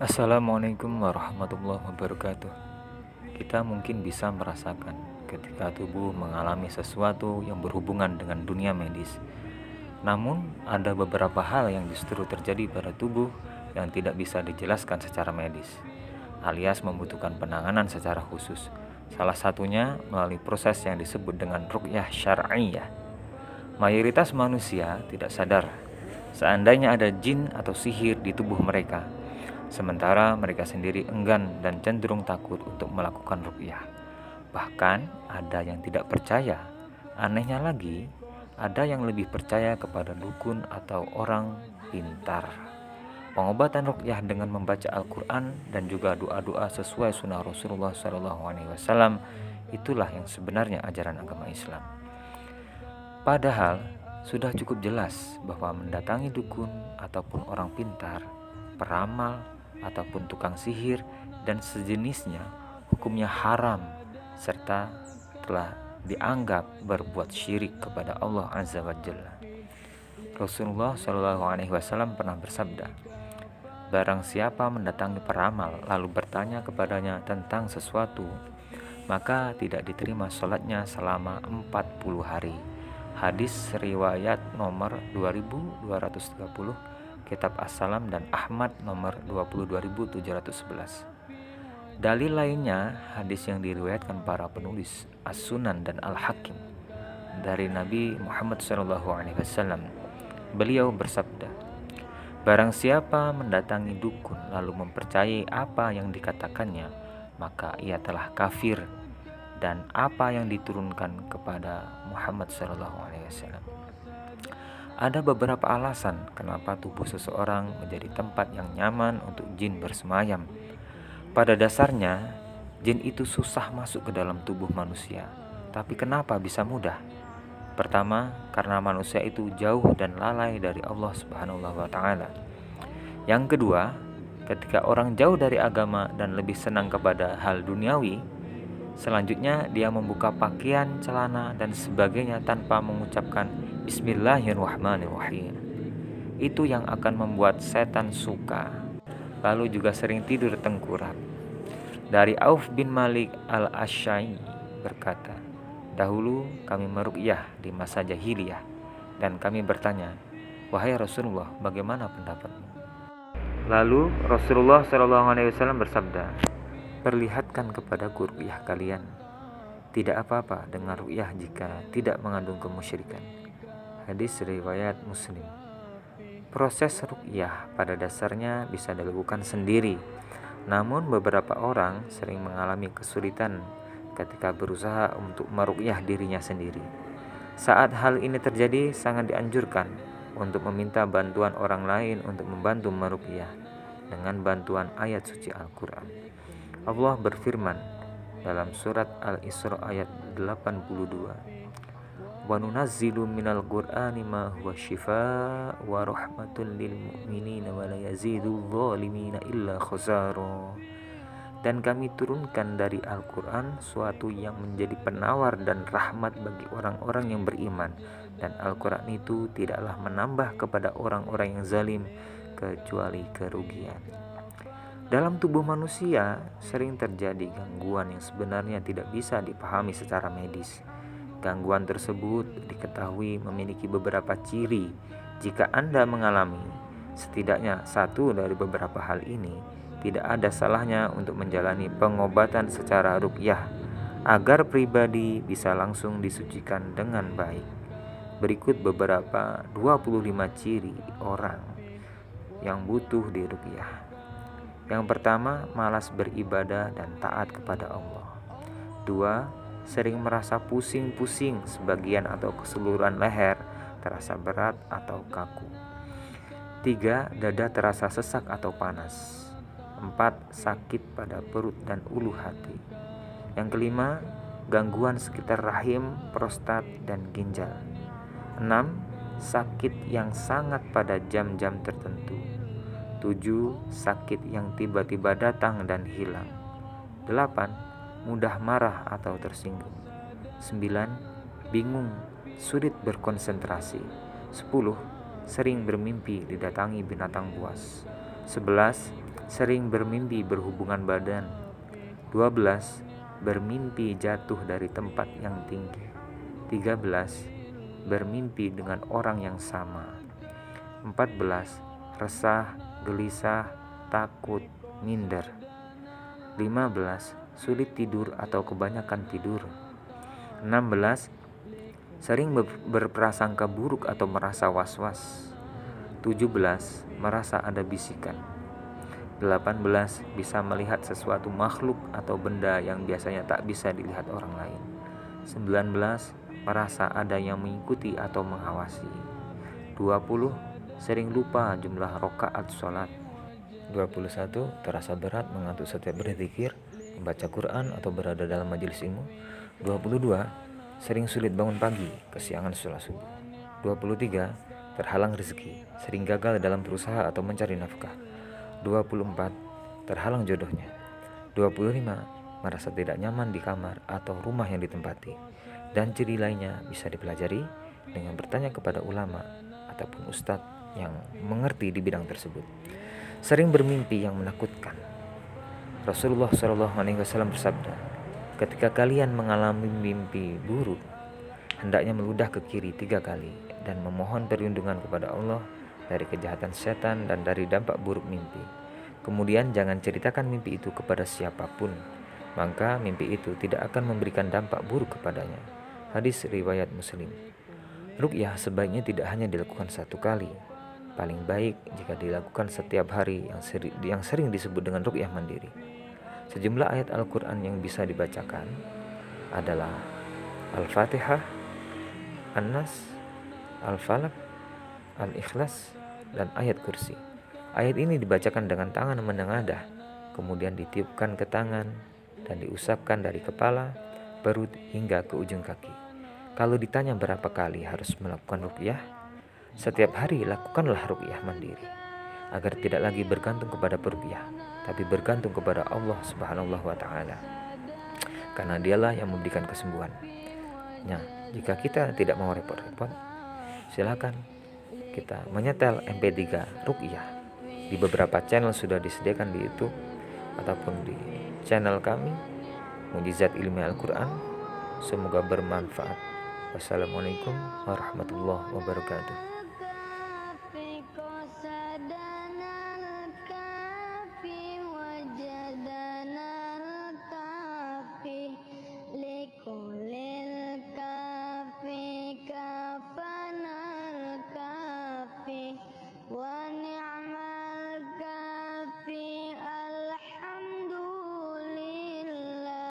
Assalamualaikum warahmatullahi wabarakatuh. Kita mungkin bisa merasakan ketika tubuh mengalami sesuatu yang berhubungan dengan dunia medis. Namun, ada beberapa hal yang justru terjadi pada tubuh yang tidak bisa dijelaskan secara medis, alias membutuhkan penanganan secara khusus. Salah satunya melalui proses yang disebut dengan ruqyah syar'iyah. Mayoritas manusia tidak sadar seandainya ada jin atau sihir di tubuh mereka, sementara mereka sendiri enggan dan cenderung takut untuk melakukan ruqyah. Bahkan ada yang tidak percaya. Anehnya lagi, ada yang lebih percaya kepada dukun atau orang pintar. Pengobatan ruqyah dengan membaca Al-Quran dan juga doa-doa sesuai sunnah Rasulullah SAW, itulah yang sebenarnya ajaran agama Islam. Padahal sudah cukup jelas bahwa mendatangi dukun ataupun orang pintar, peramal, ataupun tukang sihir dan sejenisnya hukumnya haram serta telah dianggap berbuat syirik kepada Allah Azza wa Jalla. Rasulullah SAW pernah bersabda, "Barang siapa mendatangi peramal lalu bertanya kepadanya tentang sesuatu, maka tidak diterima sholatnya selama 40 hari." Hadis riwayat nomor 2230, Kitab As-Salam dan Ahmad nomor 22711. Dalil lainnya, hadis yang diriwayatkan para penulis As-Sunan dan Al-Hakim dari Nabi Muhammad SAW. Beliau bersabda, "Barang siapa mendatangi dukun lalu mempercayai apa yang dikatakannya, maka ia telah kafir dan apa yang diturunkan kepada Muhammad SAW." Ada beberapa alasan kenapa tubuh seseorang menjadi tempat yang nyaman untuk jin bersemayam. Pada dasarnya, jin itu susah masuk ke dalam tubuh manusia. Tapi kenapa bisa mudah? Pertama, karena manusia itu jauh dan lalai dari Allah Subhanahu wa taala. Yang kedua, ketika orang jauh dari agama dan lebih senang kepada hal duniawi, selanjutnya dia membuka pakaian, celana, dan sebagainya tanpa mengucapkan Bismillahirrahmanirrahim. Itu yang akan membuat setan suka. Lalu juga sering tidur tengkurap. Dari Auf bin Malik al-Asy'ari berkata, "Dahulu kami meruqyah di masa jahiliyah, dan kami bertanya, 'Wahai Rasulullah, bagaimana pendapatmu?' Lalu Rasulullah SAW bersabda, 'Perlihatkan kepadaku ruqyah kalian. Tidak apa-apa dengan ruqyah jika tidak mengandung kemusyrikan.'" Hadis riwayat Muslim. Proses ruqyah pada dasarnya bisa dilakukan sendiri. Namun beberapa orang sering mengalami kesulitan ketika berusaha untuk meruqyah dirinya sendiri. Saat hal ini terjadi, sangat dianjurkan untuk meminta bantuan orang lain untuk membantu meruqyah dengan bantuan ayat suci Al-Quran. Allah berfirman dalam surat Al-Isra ayat 82, "Wa nunazzilu minal Qur'ani ma huwa syifaa wa rahmatun lil mu'minina wa la yazidul zalimina illa khasara." Dan kami turunkan dari Al-Quran suatu yang menjadi penawar dan rahmat bagi orang-orang yang beriman, dan Al-Quran itu tidaklah menambah kepada orang-orang yang zalim kecuali kerugian. Dalam tubuh manusia sering terjadi gangguan yang sebenarnya tidak bisa dipahami secara medis. Gangguan tersebut diketahui memiliki beberapa ciri. Jika Anda mengalami setidaknya satu dari beberapa hal ini, tidak ada salahnya untuk menjalani pengobatan secara ruqyah agar pribadi bisa langsung disucikan dengan baik. Berikut beberapa 25 ciri orang yang butuh diruqyah. Yang pertama, malas beribadah dan taat kepada Allah. 2. Sering merasa pusing-pusing sebagian atau keseluruhan leher terasa berat atau kaku. 3. Dada terasa sesak atau panas. 4. Sakit pada perut dan ulu hati. Yang kelima, gangguan sekitar rahim, prostat, dan ginjal. 6. Sakit yang sangat pada jam-jam tertentu. 7. Sakit yang tiba-tiba datang dan hilang. 8. Mudah marah atau tersinggung. 9. Bingung, sulit berkonsentrasi. 10. Sering bermimpi didatangi binatang buas. 11. sering bermimpi berhubungan badan. 12. Bermimpi jatuh dari tempat yang tinggi. 13. Bermimpi dengan orang yang sama. 14. Resah, gelisah, takut, minder. 15. Sulit tidur atau kebanyakan tidur. 16. Sering berprasangka buruk atau merasa was-was. 17. Merasa ada bisikan. 18. Bisa melihat sesuatu makhluk atau benda yang biasanya tak bisa dilihat orang lain. 19. Merasa ada yang mengikuti atau mengawasi. 20. Sering lupa jumlah rakaat sholat. 21. Terasa berat mengantuk setiap berzikir, membaca Quran atau berada dalam majelis ilmu. 22. Sering sulit bangun pagi, kesiangan sholat subuh. 23. Terhalang rezeki, sering gagal dalam berusaha atau mencari nafkah. 24. Terhalang jodohnya. 25. Merasa tidak nyaman di kamar atau rumah yang ditempati. Dan ciri lainnya bisa dipelajari dengan bertanya kepada ulama ataupun ustadz yang mengerti di bidang tersebut. Sering bermimpi yang menakutkan. Rasulullah SAW bersabda, ketika kalian mengalami mimpi buruk, hendaknya meludah ke kiri 3 kali dan memohon perlindungan kepada Allah dari kejahatan setan dan dari dampak buruk mimpi. Kemudian jangan ceritakan mimpi itu kepada siapapun, maka mimpi itu tidak akan memberikan dampak buruk kepadanya. Hadis riwayat Muslim. Ruqyah sebaiknya tidak hanya dilakukan 1 kali. Paling baik jika dilakukan setiap hari yang sering disebut dengan ruqyah mandiri. Sejumlah ayat Al-Quran yang bisa dibacakan adalah Al-Fatihah, An-Nas, Al-Falaq, Al-Ikhlas, dan ayat kursi. Ayat ini dibacakan dengan tangan menengadah, kemudian ditiupkan ke tangan dan diusapkan dari kepala, perut hingga ke ujung kaki. Kalau ditanya berapa kali harus melakukan ruqyah, setiap hari lakukanlah ruqyah mandiri agar tidak lagi bergantung kepada peruqyah, tapi bergantung kepada Allah Subhanahu wa Ta'ala, karena Dialah yang memberikan kesembuhan. Nah, jika kita tidak mau repot-repot, silakan kita menyetel MP3 ruqyah. Di beberapa channel sudah disediakan di YouTube ataupun di channel kami Mujizat Ilmiah Al-Quran. Semoga bermanfaat. Wassalamualaikum warahmatullahi wabarakatuh.